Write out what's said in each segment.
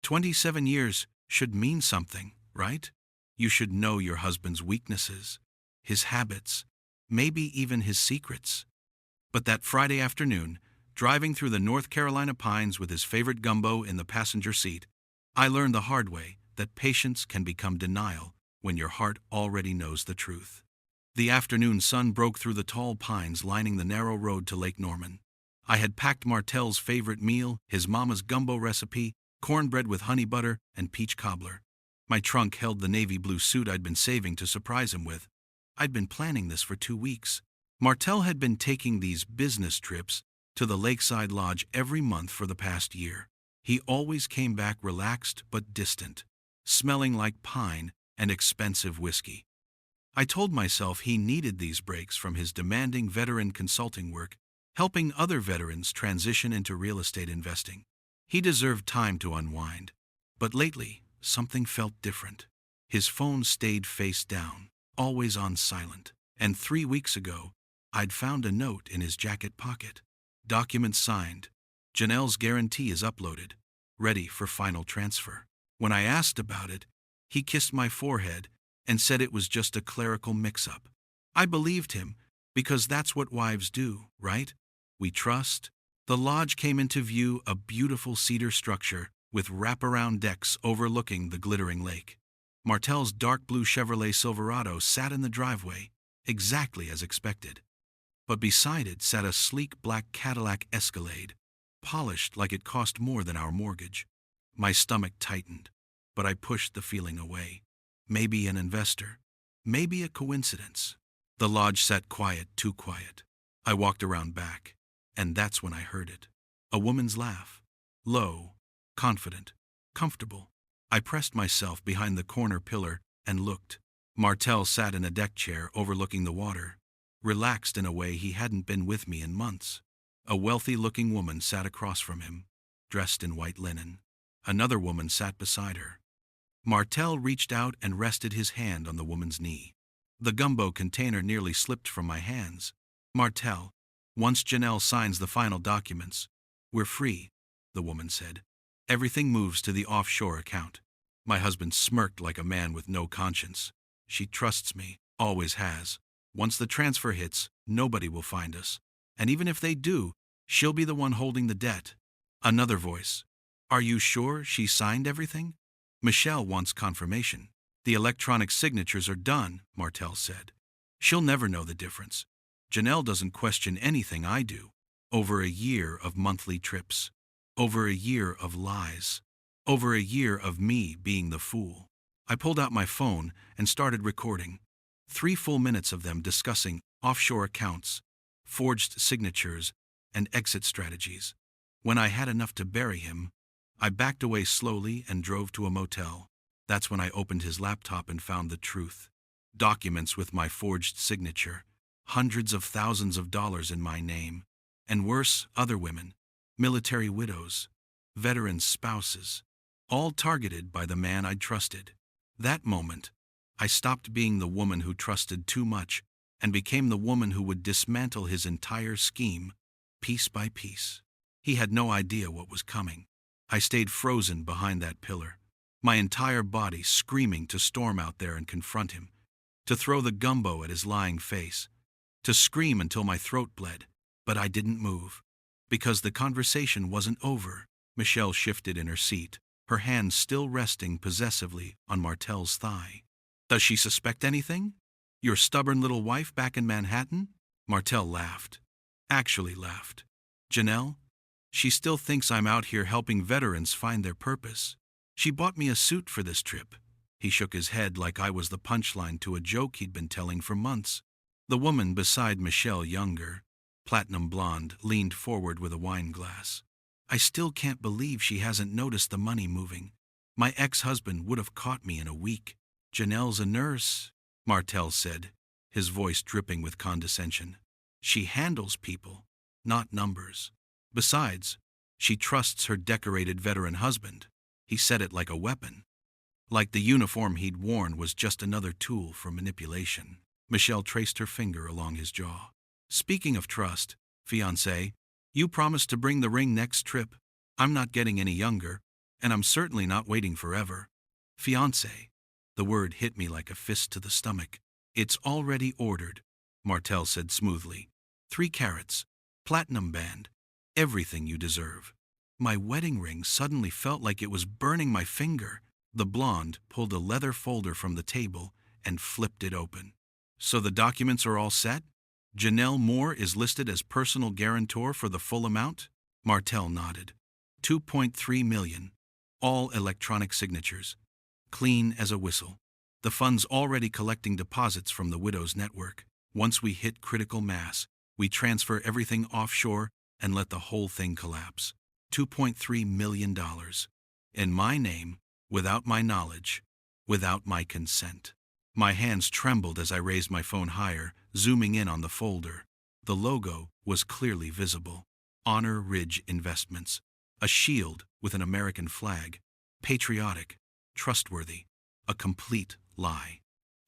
27 years should mean something, right? You should know your husband's weaknesses, his habits, maybe even his secrets. But that Friday afternoon, driving through the North Carolina pines with his favorite gumbo in the passenger seat, I learned the hard way that patience can become denial when your heart already knows the truth. The afternoon sun broke through the tall pines lining the narrow road to Lake Norman. I had packed Martel's favorite meal, his mama's gumbo recipe, cornbread with honey butter, and peach cobbler. My trunk held the navy blue suit I'd been saving to surprise him with. I'd been planning this for 2 weeks. Martel had been taking these business trips to the lakeside lodge every month for the past year. He always came back relaxed but distant, smelling like pine and expensive whiskey. I told myself he needed these breaks from his demanding veteran consulting work, helping other veterans transition into real estate investing. He deserved time to unwind. But lately, something felt different. His phone stayed face down, always on silent. And 3 weeks ago, I'd found a note in his jacket pocket. Document signed. Janelle's guarantee is uploaded, ready for final transfer. When I asked about it, he kissed my forehead and said it was just a clerical mix-up. I believed him, because that's what wives do, right? We trust. The lodge came into view, a beautiful cedar structure with wraparound decks overlooking the glittering lake. Martel's dark blue Chevrolet Silverado sat in the driveway, exactly as expected. But beside it sat a sleek black Cadillac Escalade, polished like it cost more than our mortgage. My stomach tightened, but I pushed the feeling away. Maybe an investor. Maybe a coincidence. The lodge sat quiet, too quiet. I walked around back, and that's when I heard it. A woman's laugh. Low, confident, comfortable. I pressed myself behind the corner pillar and looked. Martel sat in a deck chair overlooking the water, relaxed in a way he hadn't been with me in months. A wealthy-looking woman sat across from him, dressed in white linen. Another woman sat beside her. Martel reached out and rested his hand on the woman's knee. The gumbo container nearly slipped from my hands. Martel, once Janelle signs the final documents, we're free, the woman said. Everything moves to the offshore account. My husband smirked like a man with no conscience. She trusts me, always has. Once the transfer hits, nobody will find us. And even if they do, she'll be the one holding the debt. Another voice. Are you sure she signed everything? Michelle wants confirmation. The electronic signatures are done, Martel said. She'll never know the difference. Janelle doesn't question anything I do. Over a year of monthly trips. Over a year of lies. Over a year of me being the fool. I pulled out my phone and started recording. 3 full minutes of them discussing offshore accounts, forged signatures, and exit strategies. When I had enough to bury him, I backed away slowly and drove to a motel. That's when I opened his laptop and found the truth. Documents with my forged signature, hundreds of thousands of dollars in my name, and worse, other women, military widows, veteran spouses, all targeted by the man I'd trusted. That moment, I stopped being the woman who trusted too much and became the woman who would dismantle his entire scheme, piece by piece. He had no idea what was coming. I stayed frozen behind that pillar, my entire body screaming to storm out there and confront him, to throw the gumbo at his lying face, to scream until my throat bled. But I didn't move, because the conversation wasn't over. Michelle shifted in her seat, her hand still resting possessively on Martel's thigh. Does she suspect anything? Your stubborn little wife back in Manhattan? Martel laughed. Actually laughed. Janelle? She still thinks I'm out here helping veterans find their purpose. She bought me a suit for this trip. He shook his head like I was the punchline to a joke he'd been telling for months. The woman beside Michelle, younger, platinum blonde, leaned forward with a wine glass. I still can't believe she hasn't noticed the money moving. My ex-husband would have caught me in a week. Janelle's a nurse, Martel said, his voice dripping with condescension. She handles people, not numbers. Besides, she trusts her decorated veteran husband. He said it like a weapon. Like the uniform he'd worn was just another tool for manipulation. Michelle traced her finger along his jaw. Speaking of trust, fiancé, you promised to bring the ring next trip. I'm not getting any younger, and I'm certainly not waiting forever. Fiancé. The word hit me like a fist to the stomach. It's already ordered, Martel said smoothly. 3 carats, platinum band, everything you deserve. My wedding ring suddenly felt like it was burning my finger. The blonde pulled a leather folder from the table and flipped it open. So the documents are all set? Janelle Moore is listed as personal guarantor for the full amount? Martel nodded. 2.3 million. All electronic signatures. Clean as a whistle. The fund's already collecting deposits from the widow's network. Once we hit critical mass, we transfer everything offshore and let the whole thing collapse. $2.3 million. In my name, without my knowledge, without my consent. My hands trembled as I raised my phone higher, zooming in on the folder. The logo was clearly visible. Honor Ridge Investments. A shield with an American flag. Patriotic. Trustworthy. A complete lie.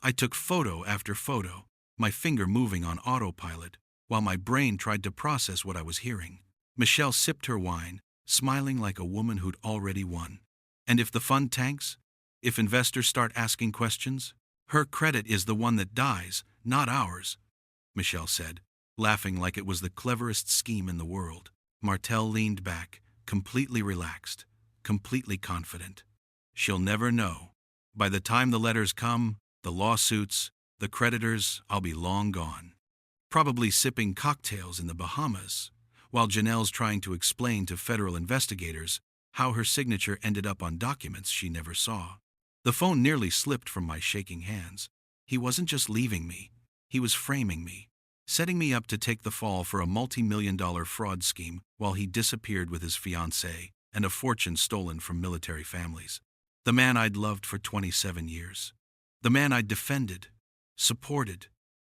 I took photo after photo, my finger moving on autopilot, while my brain tried to process what I was hearing. Michelle sipped her wine, smiling like a woman who'd already won. And if the fund tanks? If investors start asking questions? Her credit is the one that dies, not ours, Michelle said, laughing like it was the cleverest scheme in the world. Martel leaned back, completely relaxed, completely confident. She'll never know. By the time the letters come, the lawsuits, the creditors, I'll be long gone. Probably sipping cocktails in the Bahamas, while Janelle's trying to explain to federal investigators how her signature ended up on documents she never saw. The phone nearly slipped from my shaking hands. He wasn't just leaving me, he was framing me, setting me up to take the fall for a multi-million-dollar fraud scheme while he disappeared with his fiancée and a fortune stolen from military families. The man I'd loved for 27 years. The man I'd defended, supported,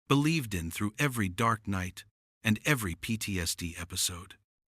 believed in through every dark night and every PTSD episode.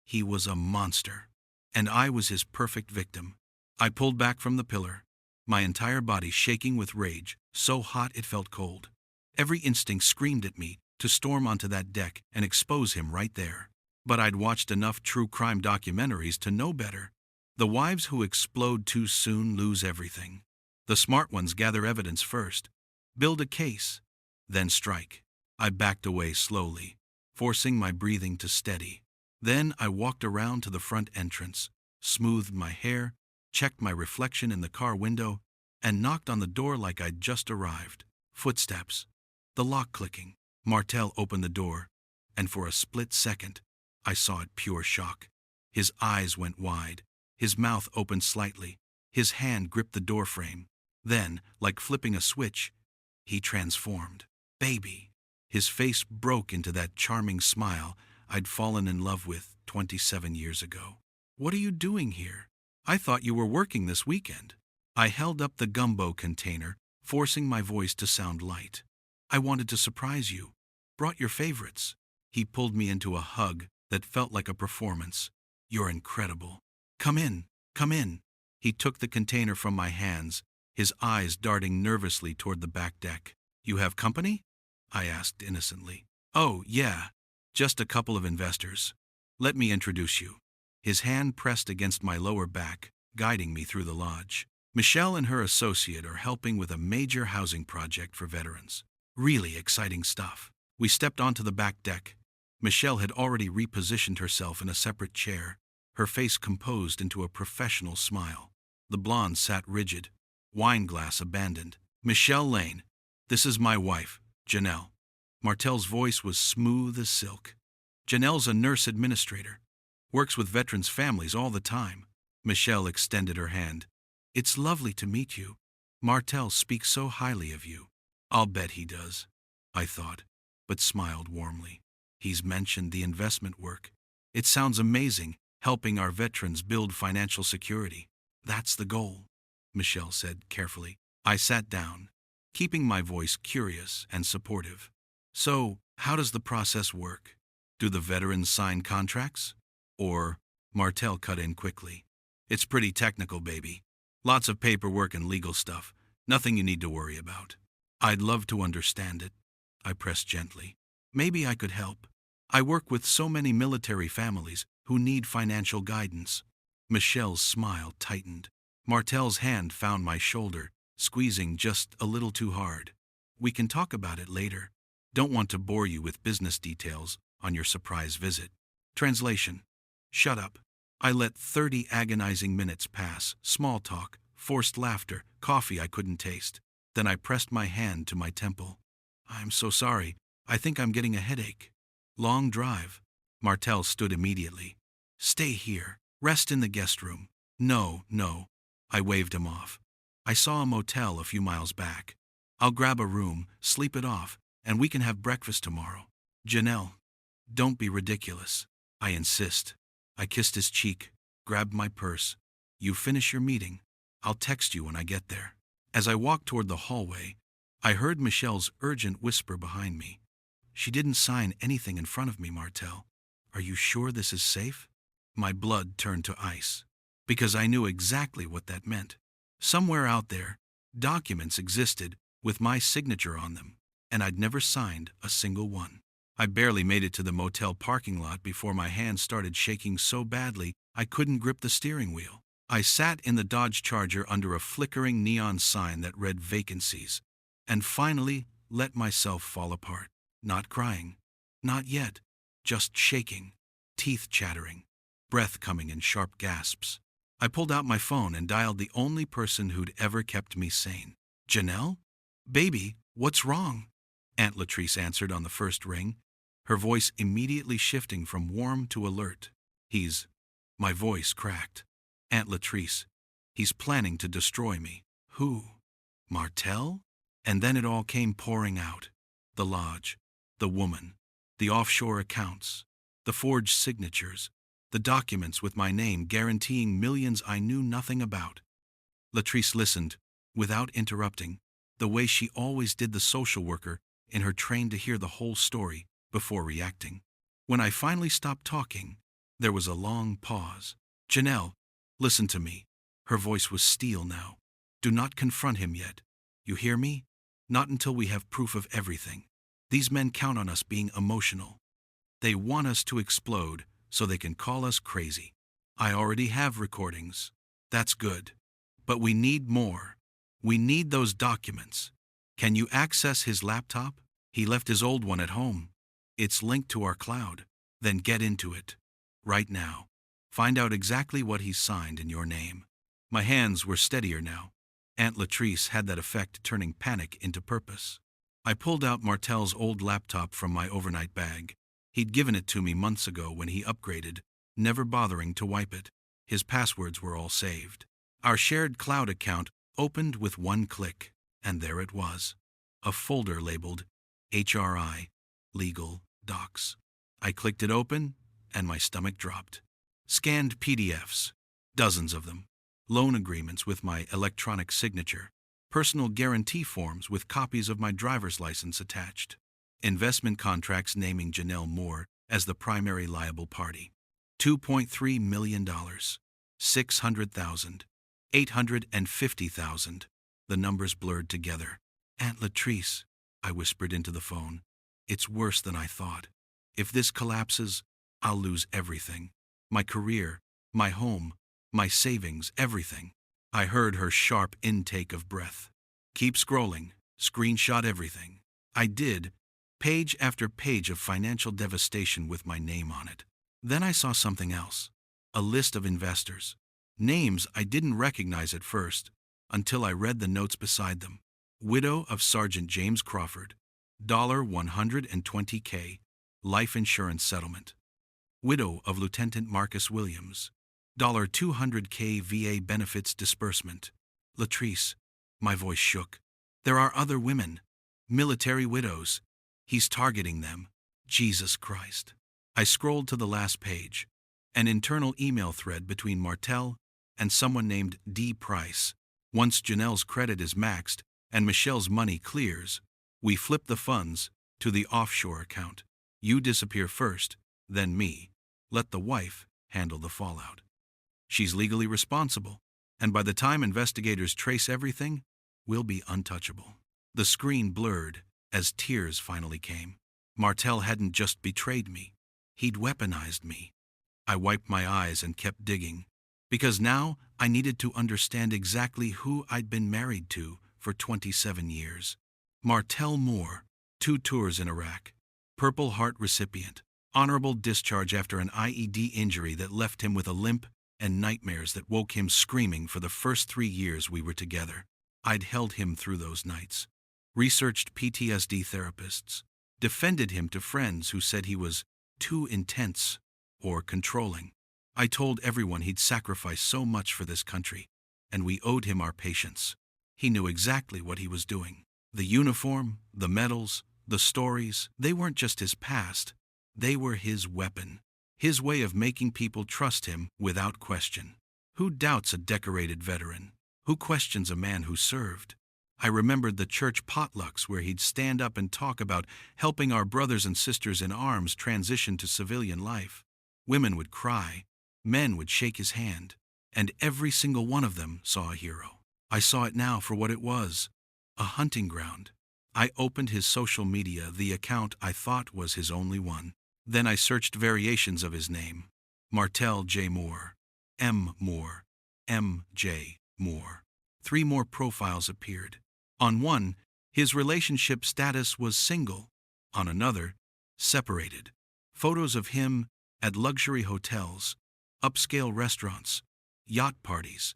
He was a monster, and I was his perfect victim. I pulled back from the pillar, my entire body shaking with rage, so hot it felt cold. Every instinct screamed at me to storm onto that deck and expose him right there. But I'd watched enough true crime documentaries to know better. The wives who explode too soon lose everything. The smart ones gather evidence first, build a case, then strike. I backed away slowly, forcing my breathing to steady. Then I walked around to the front entrance, smoothed my hair, checked my reflection in the car window, and knocked on the door like I'd just arrived. Footsteps. The lock clicking. Martel opened the door, and for a split second, I saw it pure shock. His eyes went wide. His mouth opened slightly. His hand gripped the doorframe. Then, like flipping a switch, he transformed. Baby. His face broke into that charming smile I'd fallen in love with 27 years ago. What are you doing here? I thought you were working this weekend. I held up the gumbo container, forcing my voice to sound light. I wanted to surprise you. Brought your favorites. He pulled me into a hug that felt like a performance. You're incredible. Come in, come in. He took the container from my hands, his eyes darting nervously toward the back deck. You have company? I asked innocently. Oh, yeah, just a couple of investors. Let me introduce you. His hand pressed against my lower back, guiding me through the lodge. Michelle and her associate are helping with a major housing project for veterans. Really exciting stuff. We stepped onto the back deck. Michelle had already repositioned herself in a separate chair, her face composed into a professional smile. The blonde sat rigid, wine glass abandoned. Michelle Lane, this is my wife, Janelle. Martel's voice was smooth as silk. Janelle's a nurse administrator. Works with veterans' families all the time. Michelle extended her hand. It's lovely to meet you. Martel speaks so highly of you. I'll bet he does, I thought, but smiled warmly. He's mentioned the investment work. It sounds amazing, helping our veterans build financial security. That's the goal, Michelle said carefully. I sat down, keeping my voice curious and supportive. So, how does the process work? Do the veterans sign contracts? Or, Martel cut in quickly. It's pretty technical, baby. Lots of paperwork and legal stuff. Nothing you need to worry about. I'd love to understand it, I pressed gently. Maybe I could help. I work with so many military families who need financial guidance. Michelle's smile tightened. Martel's hand found my shoulder, squeezing just a little too hard. We can talk about it later. Don't want to bore you with business details on your surprise visit. Translation. Shut up. I let 30 agonizing minutes pass, small talk, forced laughter, coffee I couldn't taste. Then I pressed my hand to my temple. I'm so sorry. I think I'm getting a headache. Long drive. Martel stood immediately. Stay here. Rest in the guest room. No. I waved him off. I saw a motel a few miles back. I'll grab a room, sleep it off, and we can have breakfast tomorrow. Janelle, don't be ridiculous. I insist. I kissed his cheek, grabbed my purse. You finish your meeting. I'll text you when I get there. As I walked toward the hallway, I heard Michelle's urgent whisper behind me. She didn't sign anything in front of me, Martel. Are you sure this is safe? My blood turned to ice, because I knew exactly what that meant. Somewhere out there, documents existed with my signature on them, and I'd never signed a single one. I barely made it to the motel parking lot before my hands started shaking so badly I couldn't grip the steering wheel. I sat in the Dodge Charger under a flickering neon sign that read vacancies, and finally let myself fall apart. Not crying. Not yet. Just shaking. Teeth chattering. Breath coming in sharp gasps. I pulled out my phone and dialed the only person who'd ever kept me sane. Janelle? Baby, what's wrong? Aunt Latrice answered on the first ring, her voice immediately shifting from warm to alert. My voice cracked. Aunt Latrice, he's planning to destroy me. Who? Martel? And then it all came pouring out. The lodge, the woman, the offshore accounts, the forged signatures, the documents with my name guaranteeing millions I knew nothing about. Latrice listened, without interrupting, the way she always did the social worker in her train to hear the whole story before reacting. When I finally stopped talking, there was a long pause. Janelle, listen to me. Her voice was steel now. Do not confront him yet. You hear me? Not until we have proof of everything. These men count on us being emotional. They want us to explode so they can call us crazy. I already have recordings. That's good. But we need more. We need those documents. Can you access his laptop? He left his old one at home. It's linked to our cloud. Then get into it. Right now. Find out exactly what he signed in your name. My hands were steadier now. Aunt Latrice had that effect, turning panic into purpose. I pulled out Martel's old laptop from my overnight bag. He'd given it to me months ago when he upgraded, never bothering to wipe it. His passwords were all saved. Our shared cloud account opened with one click, and there it was. A folder labeled HRI, Legal Docs. I clicked it open, and my stomach dropped. Scanned PDFs, dozens of them. Loan agreements with my electronic signature. Personal guarantee forms with copies of my driver's license attached. Investment contracts naming Janelle Moore as the primary liable party. $2.3 million. 600,000. 850,000. The numbers blurred together. Aunt Latrice, I whispered into the phone. It's worse than I thought. If this collapses, I'll lose everything. My career, my home, my savings, everything. I heard her sharp intake of breath. Keep scrolling. Screenshot everything. I did, page after page of financial devastation with my name on it. Then I saw something else. A list of investors. Names I didn't recognize at first, until I read the notes beside them. Widow of Sergeant James Crawford. $120K. Life insurance settlement. Widow of Lieutenant Marcus Williams. $200K VA benefits disbursement. Latrice, my voice shook. There are other women. Military widows. He's targeting them. Jesus Christ. I scrolled to the last page. An internal email thread between Martel and someone named D. Price. Once Janelle's credit is maxed and Michelle's money clears, we flip the funds to the offshore account. You disappear first, then me. Let the wife handle the fallout. She's legally responsible, and by the time investigators trace everything, we'll be untouchable. The screen blurred as tears finally came. Martel hadn't just betrayed me. He'd weaponized me. I wiped my eyes and kept digging. Because now I needed to understand exactly who I'd been married to for 27 years. Martell Moore, 2 tours in Iraq, Purple Heart recipient, honorable discharge after an IED injury that left him with a limp and nightmares that woke him screaming for the first 3 years we were together. I'd held him through those nights, researched PTSD therapists, defended him to friends who said he was too intense or controlling. I told everyone he'd sacrificed so much for this country, and we owed him our patience. He knew exactly what he was doing. The uniform, the medals, the stories, they weren't just his past. They were his weapon. His way of making people trust him without question. Who doubts a decorated veteran? Who questions a man who served? I remembered the church potlucks where he'd stand up and talk about helping our brothers and sisters in arms transition to civilian life. Women would cry, men would shake his hand, and every single one of them saw a hero. I saw it now for what it was, a hunting ground. I opened his social media, the account I thought was his only one. Then I searched variations of his name. Martell J. Moore, M. Moore, M. J. Moore. 3 more profiles appeared. On one, his relationship status was single. On another, separated. Photos of him at luxury hotels, upscale restaurants, yacht parties.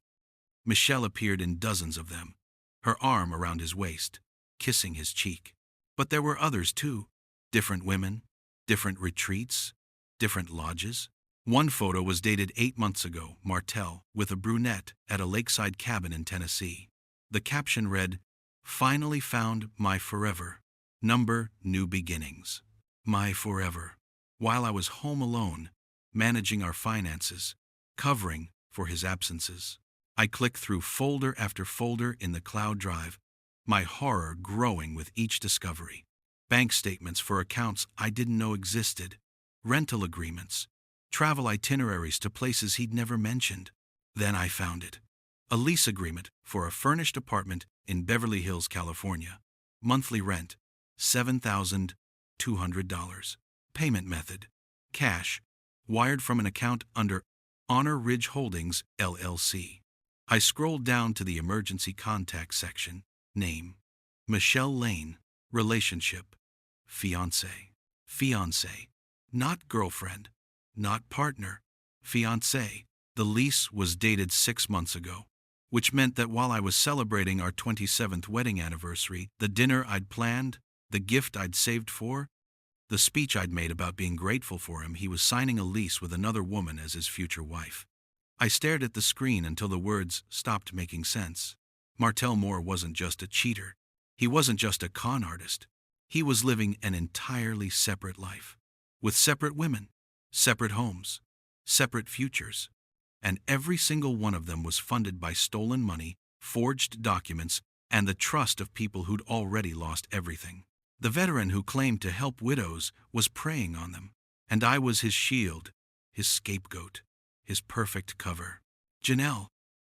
Michelle appeared in dozens of them, her arm around his waist, kissing his cheek. But there were others too. Different women, different retreats, different lodges. One photo was dated 8 months ago, Martell, with a brunette at a lakeside cabin in Tennessee. The caption read, "Finally found my forever. Number new beginnings. My forever." While I was home alone, managing our finances, covering for his absences, I clicked through folder after folder in the cloud drive, my horror growing with each discovery. Bank statements for accounts I didn't know existed, rental agreements, travel itineraries to places he'd never mentioned. Then I found it. A lease agreement for a furnished apartment in Beverly Hills, California. Monthly rent, $7,200. Payment method, cash, wired from an account under Honor Ridge Holdings, LLC. I scrolled down to the emergency contact section. Name, Michelle Lane. Relationship, fiancé. Fiancé, not girlfriend, not partner, fiancé. The lease was dated 6 months ago, which meant that while I was celebrating our 27th wedding anniversary, the dinner I'd planned, the gift I'd saved for, the speech I'd made about being grateful for him, he was signing a lease with another woman as his future wife. I stared at the screen until the words stopped making sense. Martell Moore wasn't just a cheater. He wasn't just a con artist. He was living an entirely separate life, with separate women, separate homes, separate futures. And every single one of them was funded by stolen money, forged documents, and the trust of people who'd already lost everything. The veteran who claimed to help widows was preying on them, and I was his shield, his scapegoat, his perfect cover. "Janelle,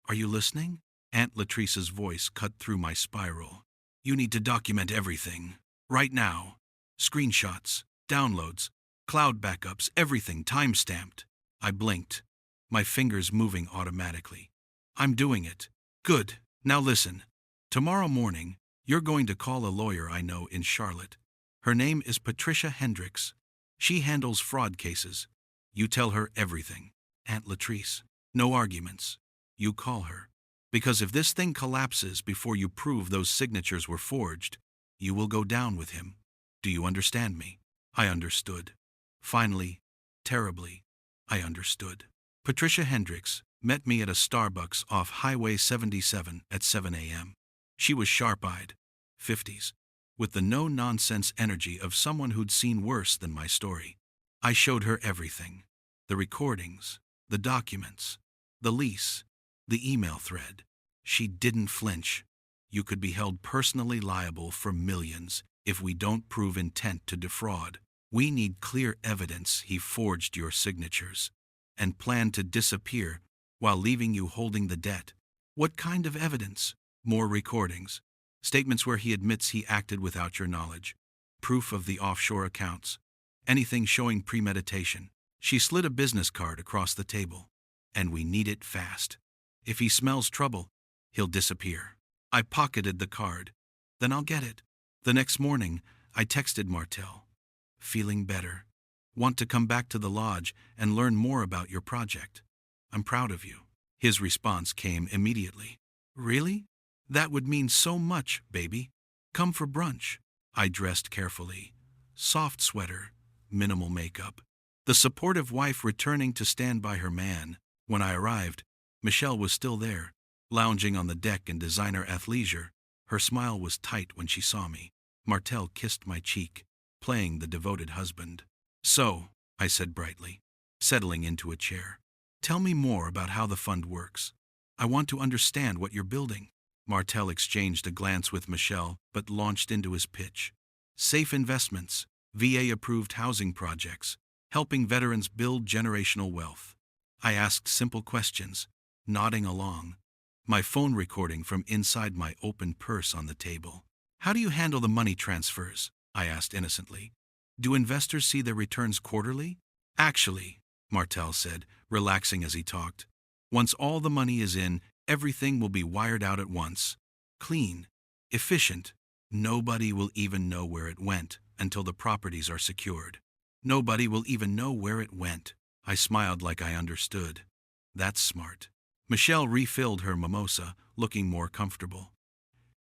are you listening?" Aunt Latrice's voice cut through my spiral. "You need to document everything. Right now. Screenshots, downloads, cloud backups, everything time-stamped." I blinked, my fingers moving automatically. "I'm doing it." "Good. Now listen. Tomorrow morning, you're going to call a lawyer I know in Charlotte. Her name is Patricia Hendricks. She handles fraud cases. You tell her everything. Aunt Latrice. No arguments. You call her. Because if this thing collapses before you prove those signatures were forged, you will go down with him. Do you understand me?" I understood. Finally, terribly, I understood. Patricia Hendricks met me at a Starbucks off Highway 77 at 7 a.m. She was sharp-eyed, 50s, with the no-nonsense energy of someone who'd seen worse than my story. I showed her everything. The recordings, the documents, the lease, the email thread. She didn't flinch. "You could be held personally liable for millions if we don't prove intent to defraud. We need clear evidence he forged your signatures and planned to disappear while leaving you holding the debt." "What kind of evidence?" "More recordings. Statements where he admits he acted without your knowledge. Proof of the offshore accounts. Anything showing premeditation." She slid a business card across the table. and we need it fast. If he smells trouble, he'll disappear. I pocketed the card. Then I'll get it. The next morning, I texted Martel. Feeling better. Want to come back to the lodge and learn more about your project. I'm proud of you. His response came immediately. Really? That would mean so much, baby. Come for brunch. I dressed carefully. Soft sweater, minimal makeup. The supportive wife returning to stand by her man. When I arrived, Michelle was still there, lounging on the deck in designer athleisure. Her smile was tight when she saw me. Martel kissed my cheek, playing the devoted husband. So, I said brightly, settling into a chair. Tell me more about how the fund works. I want to understand what you're building. Martel exchanged a glance with Michelle, but launched into his pitch. Safe investments, VA-approved housing projects, helping veterans build generational wealth. I asked simple questions, nodding along. My phone recording from inside my open purse on the table. How do you handle the money transfers? I asked innocently. Do investors see their returns quarterly? Actually, Martel said, relaxing as he talked. Once all the money is in, everything will be wired out at once. Clean, efficient. Nobody will even know where it went until the properties are secured. Nobody will even know where it went. I smiled like I understood. That's smart. Michelle refilled her mimosa, looking more comfortable.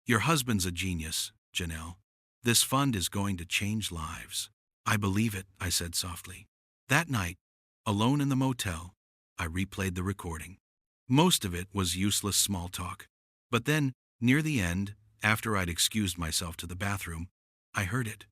Your husband's a genius, Janelle. This fund is going to change lives. I believe it, I said softly. That night, alone in the motel, I replayed the recording. Most of it was useless small talk. But then, near the end, after I'd excused myself to the bathroom, I heard it.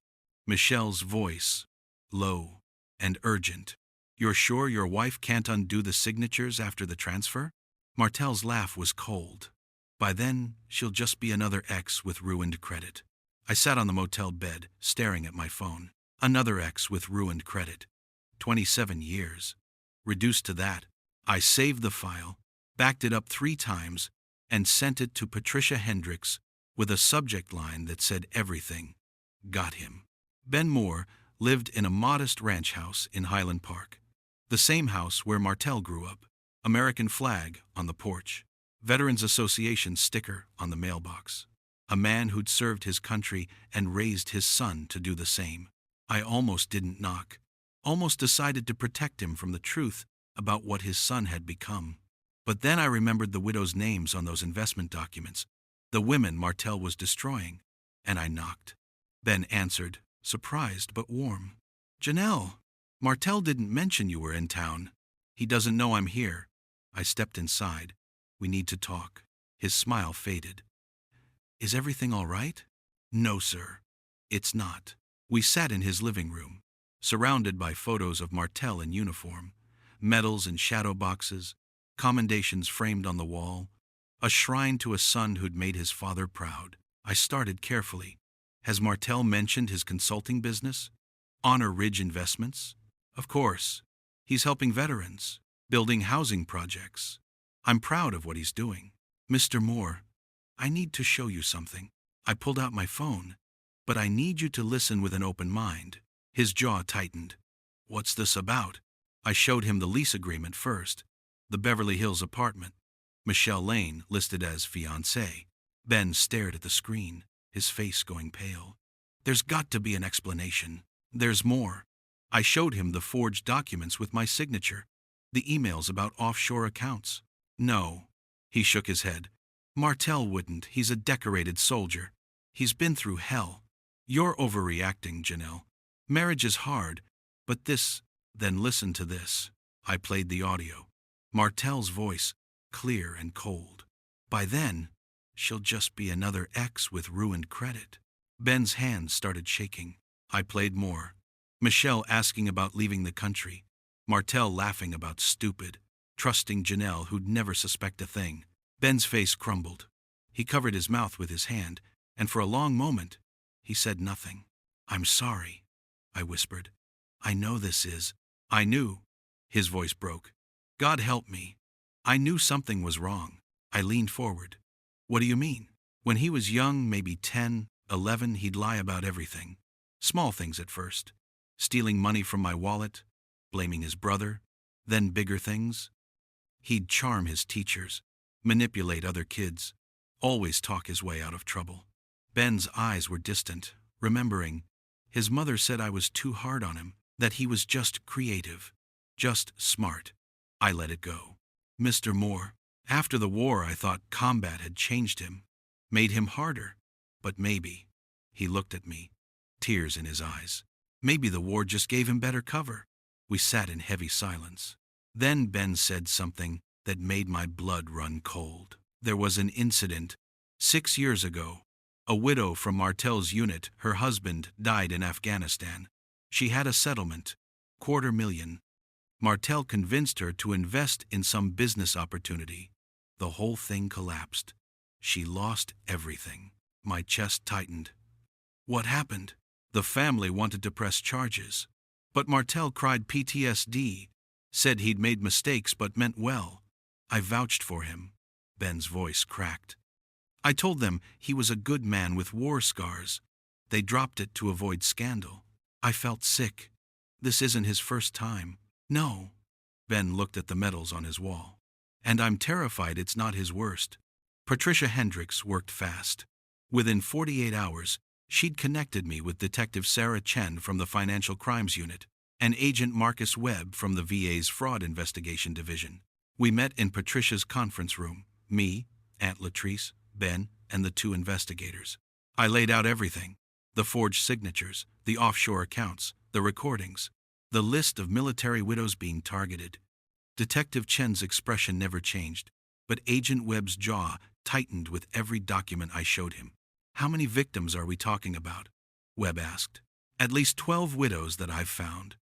Michelle's voice, low and urgent. You're sure your wife can't undo the signatures after the transfer? Martel's laugh was cold. By then, she'll just be another ex with ruined credit. I sat on the motel bed, staring at my phone. Another ex with ruined credit. 27 years. Reduced to that, I saved the file, backed it up 3 times, and sent it to Patricia Hendricks with a subject line that said everything. Got him. Ben Moore lived in a modest ranch house in Highland Park. The same house where Martel grew up. American flag on the porch. Veterans Association sticker on the mailbox. A man who'd served his country and raised his son to do the same. I almost didn't knock. Almost decided to protect him from the truth about what his son had become. But then I remembered the widows' names on those investment documents, the women Martel was destroying, and I knocked. Ben answered, surprised but warm. Janelle, Martel didn't mention you were in town. He doesn't know I'm here. I stepped inside. We need to talk. His smile faded. Is everything all right? No, sir. It's not. We sat in his living room, surrounded by photos of Martel in uniform, medals and shadow boxes, commendations framed on the wall, a shrine to a son who'd made his father proud. I started carefully. Has Martel mentioned his consulting business? Honor Ridge Investments? Of course. He's helping veterans, building housing projects. I'm proud of what he's doing. Mr. Moore, I need to show you something. I pulled out my phone. But I need you to listen with an open mind. His jaw tightened. What's this about? I showed him the lease agreement first. The Beverly Hills apartment. Michelle Lane listed as fiancée. Ben stared at the screen, his face going pale. There's got to be an explanation. There's more. I showed him the forged documents with my signature, the emails about offshore accounts. No. He shook his head. Martel wouldn't. He's a decorated soldier. He's been through hell. You're overreacting, Janelle. Marriage is hard, but this, then listen to this. I played the audio. Martel's voice, clear and cold. By then, she'll just be another ex with ruined credit. Ben's hands started shaking. I played more. Michelle asking about leaving the country. Martel laughing about stupid, trusting Janelle who'd never suspect a thing. Ben's face crumbled. He covered his mouth with his hand, and for a long moment, he said nothing. I'm sorry, I whispered. I know this is. I knew. His voice broke. God help me. I knew something was wrong. I leaned forward. What do you mean? When he was young, maybe 10, 11, he'd lie about everything. Small things at first. Stealing money from my wallet, blaming his brother, then bigger things. He'd charm his teachers, manipulate other kids, always talk his way out of trouble. Ben's eyes were distant, remembering. His mother said I was too hard on him, that he was just creative, just smart. I let it go. Mr. Moore. After the war, I thought combat had changed him, made him harder. But maybe. He looked at me, tears in his eyes. Maybe the war just gave him better cover. We sat in heavy silence. Then Ben said something that made my blood run cold. There was an incident 6 years ago. A widow from Martel's unit, her husband died in Afghanistan. She had a settlement, $250,000. Martel convinced her to invest in some business opportunity. The whole thing collapsed. She lost everything. My chest tightened. What happened? The family wanted to press charges. But Martel cried PTSD, said he'd made mistakes but meant well. I vouched for him. Ben's voice cracked. I told them he was a good man with war scars. They dropped it to avoid scandal. I felt sick. This isn't his first time. No. Ben looked at the medals on his wall. And I'm terrified it's not his worst. Patricia Hendricks worked fast. Within 48 hours, she'd connected me with Detective Sarah Chen from the Financial Crimes Unit and Agent Marcus Webb from the VA's Fraud Investigation Division. We met in Patricia's conference room, me, Aunt Latrice, Ben, and the 2 investigators. I laid out everything: the forged signatures, the offshore accounts, the recordings, the list of military widows being targeted. Detective Chen's expression never changed, but Agent Webb's jaw tightened with every document I showed him. How many victims are we talking about? Webb asked. At least 12 widows that I've found.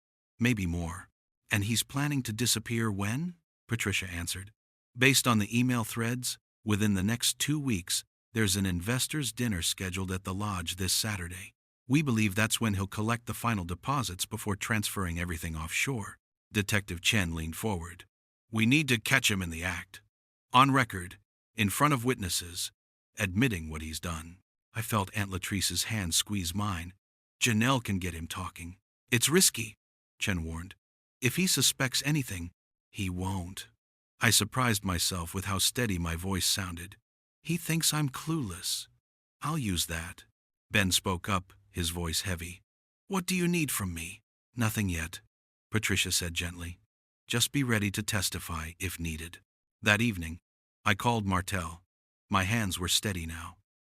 Maybe more. And he's planning to disappear when? Patricia answered. Based on the email threads, within the next 2 weeks, there's an investors' dinner scheduled at the lodge this Saturday. We believe that's when he'll collect the final deposits before transferring everything offshore. Detective Chen leaned forward. We need to catch him in the act. On record, in front of witnesses, admitting what he's done. I felt Aunt Latrice's hand squeeze mine. Janelle can get him talking. It's risky, Chen warned. If he suspects anything, he won't. I surprised myself with how steady my voice sounded. He thinks I'm clueless. I'll use that. Ben spoke up, his voice heavy. What do you need from me? Nothing yet, Patricia said gently. Just be ready to testify if needed. That evening, I called Martel. My hands were steady now.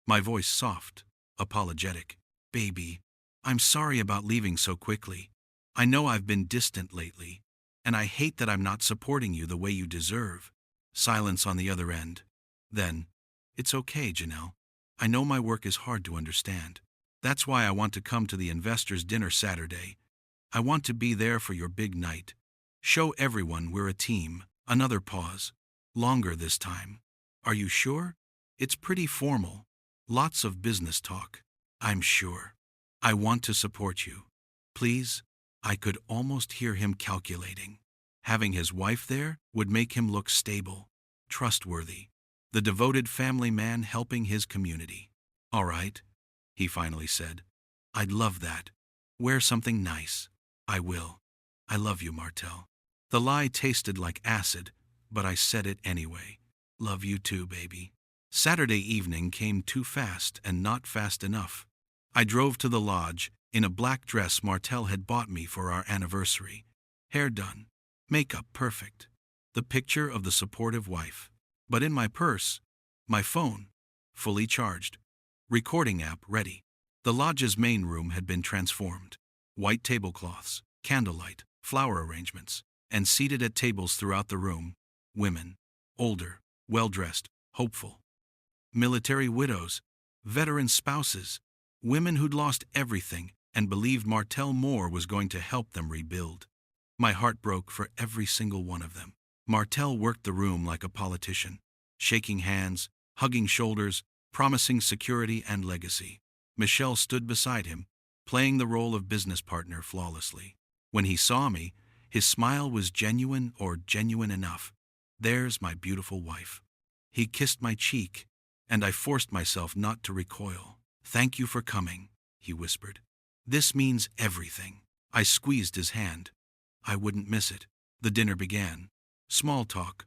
My voice soft, apologetic. Baby, I'm sorry about leaving so quickly. I know I've been distant lately, and I hate that I'm not supporting you the way you deserve. Silence on the other end. Then, it's okay, Janelle. I know my work is hard to understand. That's why I want to come to the investors' dinner Saturday. I want to be there for your big night. Show everyone we're a team. Another pause. Longer this time. Are you sure? It's pretty formal. Lots of business talk. I'm sure. I want to support you. Please? I could almost hear him calculating. Having his wife there would make him look stable, trustworthy. The devoted family man helping his community. All right, he finally said. I'd love that. Wear something nice. I will. I love you, Martel. The lie tasted like acid, but I said it anyway. Love you too, baby. Saturday evening came too fast and not fast enough. I drove to the lodge in a black dress Martel had bought me for our anniversary. Hair done. Makeup perfect. The picture of the supportive wife. But in my purse, my phone, fully charged. Recording app ready. The lodge's main room had been transformed. White tablecloths, candlelight, flower arrangements, and seated at tables throughout the room, women, older, well-dressed, hopeful. Military widows, veteran spouses, women who'd lost everything and believed Martel Moore was going to help them rebuild. My heart broke for every single one of them. Martel worked the room like a politician, shaking hands, hugging shoulders, promising security and legacy. Michelle stood beside him, playing the role of business partner flawlessly. When he saw me, his smile was genuine or genuine enough. There's my beautiful wife. He kissed my cheek, and I forced myself not to recoil. Thank you for coming, he whispered. This means everything. I squeezed his hand. I wouldn't miss it. The dinner began. Small talk,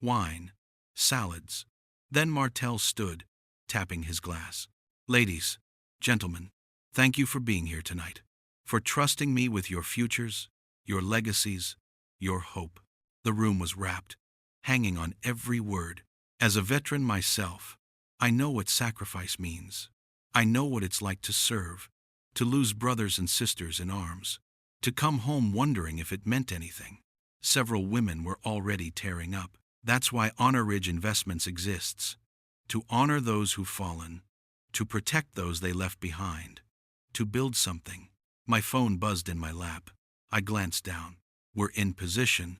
wine, salads. Then Martel stood, tapping his glass. Ladies, gentlemen, thank you for being here tonight, for trusting me with your futures, your legacies, your hope. The room was rapt, hanging on every word. As a veteran myself, I know what sacrifice means. I know what it's like to serve, to lose brothers and sisters in arms, to come home wondering if it meant anything. Several women were already tearing up. That's why Honor Ridge Investments exists. To honor those who've fallen, to protect those they left behind, to build something. My phone buzzed in my lap. I glanced down. We're in position.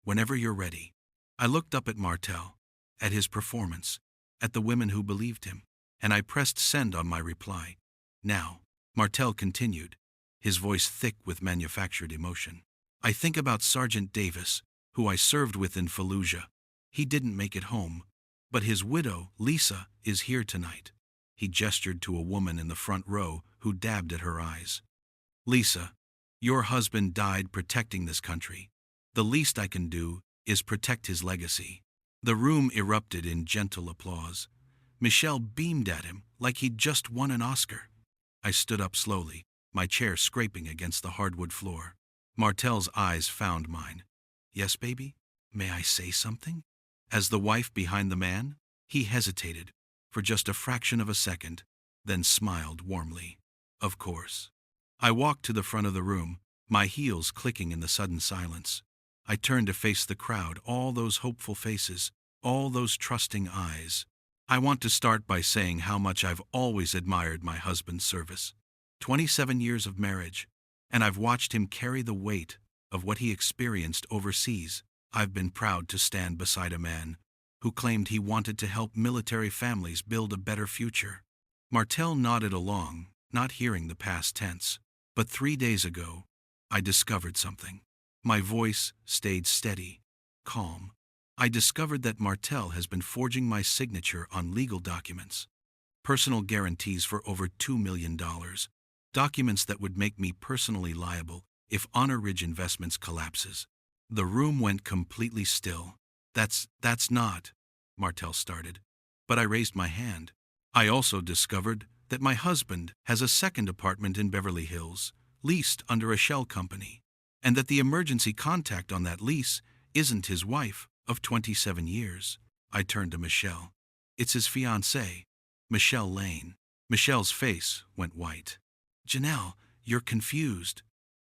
Whenever you're ready. I looked up at Martel, at his performance, at the women who believed him, and I pressed send on my reply. Now, Martel continued, his voice thick with manufactured emotion. I think about Sergeant Davis, who I served with in Fallujah. He didn't make it home, but his widow, Lisa, is here tonight. He gestured to a woman in the front row who dabbed at her eyes. Lisa, your husband died protecting this country. The least I can do is protect his legacy. The room erupted in gentle applause. Michelle beamed at him like he'd just won an Oscar. I stood up slowly, my chair scraping against the hardwood floor. Martel's eyes found mine. Yes, baby? May I say something? As the wife behind the man, he hesitated for just a fraction of a second, then smiled warmly. Of course. I walked to the front of the room, my heels clicking in the sudden silence. I turned to face the crowd, all those hopeful faces, all those trusting eyes. I want to start by saying how much I've always admired my husband's service. 27 years of marriage, and I've watched him carry the weight of what he experienced overseas. I've been proud to stand beside a man who claimed he wanted to help military families build a better future. Martel nodded along, not hearing the past tense. But 3 days ago, I discovered something. My voice stayed steady, calm. I discovered that Martel has been forging my signature on legal documents. Personal guarantees for over $2 million. Documents that would make me personally liable if Honor Ridge Investments collapses. The room went completely still. That's not, Martel started. But I raised my hand. I also discovered that my husband has a second apartment in Beverly Hills, leased under a shell company, and that the emergency contact on that lease isn't his wife of 27 years. I turned to Michelle. It's his fiancée, Michelle Lane. Michelle's face went white. Janelle, you're confused.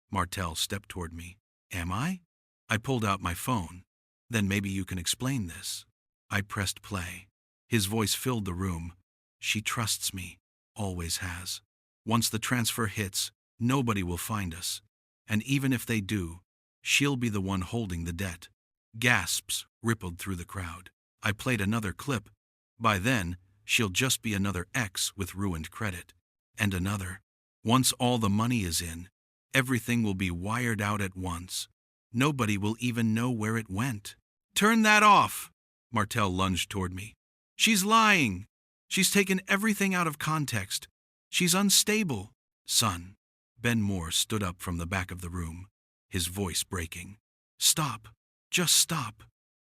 Martel stepped toward me. Am I? I pulled out my phone. Then maybe you can explain this. I pressed play. His voice filled the room. She trusts me, always has. Once the transfer hits, nobody will find us. And even if they do, she'll be the one holding the debt. Gasps rippled through the crowd. I played another clip. By then, she'll just be another ex with ruined credit. And another. Once all the money is in, everything will be wired out at once. Nobody will even know where it went. Turn that off! Martel lunged toward me. She's lying! She's taken everything out of context. She's unstable. Son. Ben Moore stood up from the back of the room, his voice breaking. Stop. Just stop.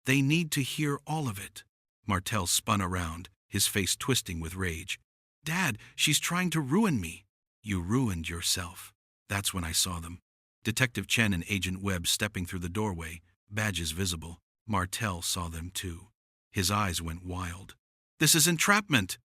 They need to hear all of it. Martel spun around, his face twisting with rage. Dad, she's trying to ruin me. You ruined yourself. That's when I saw them. Detective Chen and Agent Webb stepping through the doorway, badges visible. Martel saw them too. His eyes went wild. This is entrapment.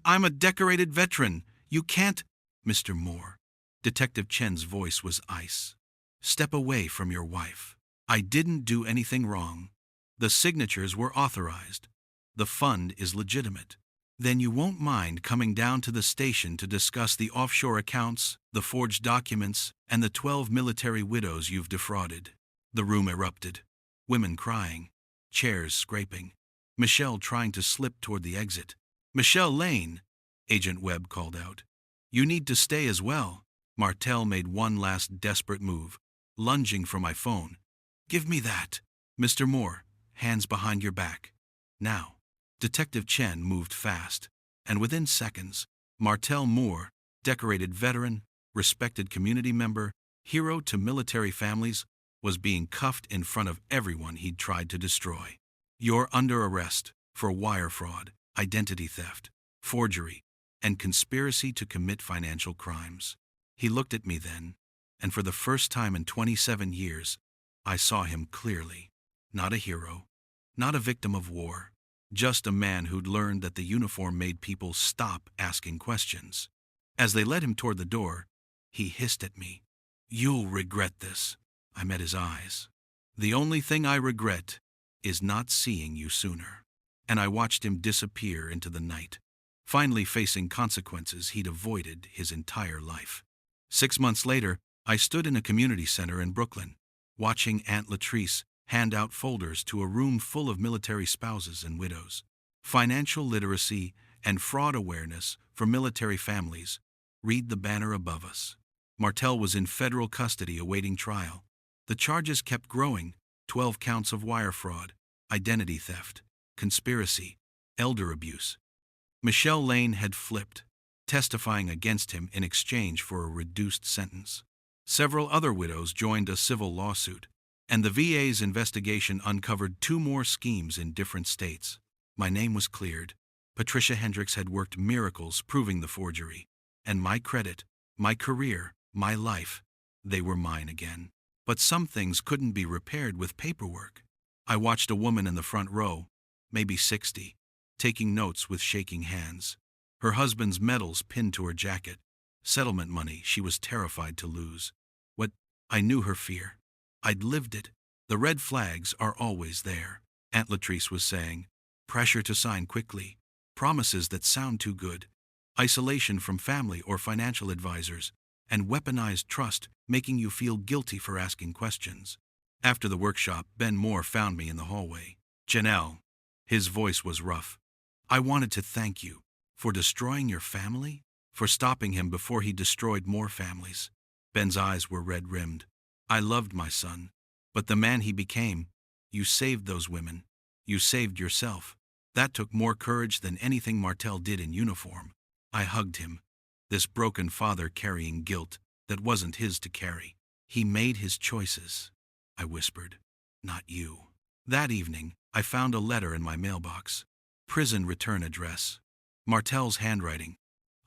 I'm a decorated veteran. You can't. Mr. Moore. Detective Chen's voice was ice. Step away from your wife. I didn't do anything wrong. The signatures were authorized. The fund is legitimate. Then you won't mind coming down to the station to discuss the offshore accounts, the forged documents, and the 12 military widows you've defrauded. The room erupted. Women crying, chairs scraping. Michelle trying to slip toward the exit. Michelle Lane, Agent Webb called out. You need to stay as well. Martel made one last desperate move, lunging for my phone. Give me that. Mr. Moore, hands behind your back. Now. Detective Chen moved fast, and within seconds, Martel Moore, decorated veteran, respected community member, hero to military families, was being cuffed in front of everyone he'd tried to destroy. You're under arrest for wire fraud, identity theft, forgery, and conspiracy to commit financial crimes. He looked at me then, and for the first time in 27 years, I saw him clearly. Not a hero, not a victim of war, just a man who'd learned that the uniform made people stop asking questions. As they led him toward the door, he hissed at me. "You'll regret this." I met his eyes. "The only thing I regret is not seeing you sooner." And I watched him disappear into the night, finally facing consequences he'd avoided his entire life. 6 months later, I stood in a community center in Brooklyn, watching Aunt Latrice hand out folders to a room full of military spouses and widows. Financial literacy and fraud awareness for military families. Read the banner above us. Martel was in federal custody awaiting trial. The charges kept growing: 12 counts of wire fraud, identity theft, conspiracy, elder abuse. Michelle Lane had flipped, testifying against him in exchange for a reduced sentence. Several other widows joined a civil lawsuit, and the VA's investigation uncovered 2 more schemes in different states. My name was cleared. Patricia Hendricks had worked miracles proving the forgery, and my credit, my career, my life, they were mine again. But some things couldn't be repaired with paperwork. I watched a woman in the front row, maybe 60, taking notes with shaking hands. Her husband's medals pinned to her jacket, settlement money she was terrified to lose. I knew her fear. I'd lived it. The red flags are always there, Aunt Latrice was saying. Pressure to sign quickly, promises that sound too good, isolation from family or financial advisors, and weaponized trust making you feel guilty for asking questions. After the workshop, Ben Moore found me in the hallway. "Janelle," his voice was rough, "I wanted to thank you for destroying your family, for stopping him before he destroyed more families." Ben's eyes were red-rimmed. "I loved my son, but the man he became, you saved those women. You saved yourself. That took more courage than anything Martel did in uniform." I hugged him, this broken father carrying guilt that wasn't his to carry. "He made his choices," I whispered. "Not you." That evening, I found a letter in my mailbox. Prison return address. Martel's handwriting.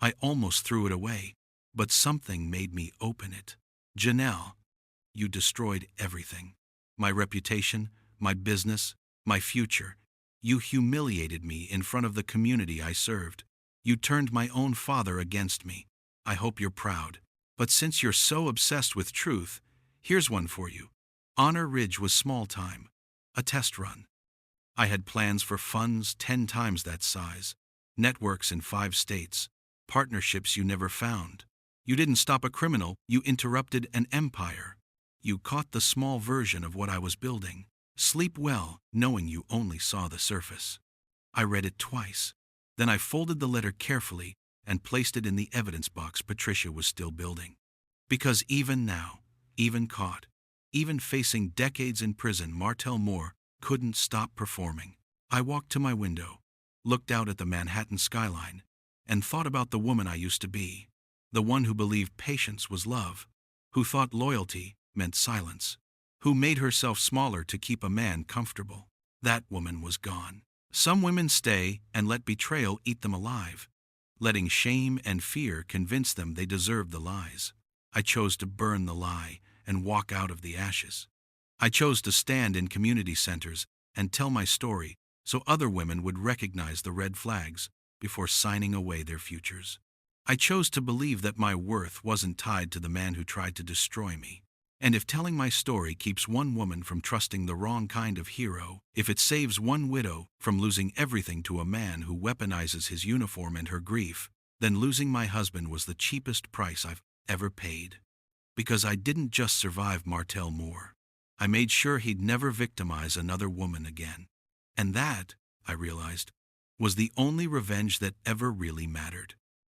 I almost threw it away, but something made me open it. "Janelle, you destroyed everything. My reputation, my business, my future. You humiliated me in front of the community I served. You turned my own father against me. I hope you're proud. But since you're so obsessed with truth, here's one for you. Honor Ridge was small time, a test run. I had plans for funds 10 times that size, networks in 5 states, partnerships you never found. You didn't stop a criminal, you interrupted an empire. You caught the small version of what I was building. Sleep well, knowing you only saw the surface." I read it twice. Then I folded the letter carefully and placed it in the evidence box Patricia was still building. Because even now, even caught, even facing decades in prison, Martel Moore couldn't stop performing. I walked to my window, looked out at the Manhattan skyline, and thought about the woman I used to be. The one who believed patience was love, who thought loyalty meant silence, who made herself smaller to keep a man comfortable. That woman was gone. Some women stay and let betrayal eat them alive, letting shame and fear convince them they deserve the lies. I chose to burn the lie and walk out of the ashes. I chose to stand in community centers and tell my story so other women would recognize the red flags before signing away their futures. I chose to believe that my worth wasn't tied to the man who tried to destroy me. And if telling my story keeps one woman from trusting the wrong kind of hero, if it saves one widow from losing everything to a man who weaponizes his uniform and her grief, then losing my husband was the cheapest price I've ever paid. Because I didn't just survive Martel Moore. I made sure he'd never victimize another woman again. And that, I realized, was the only revenge that ever really mattered.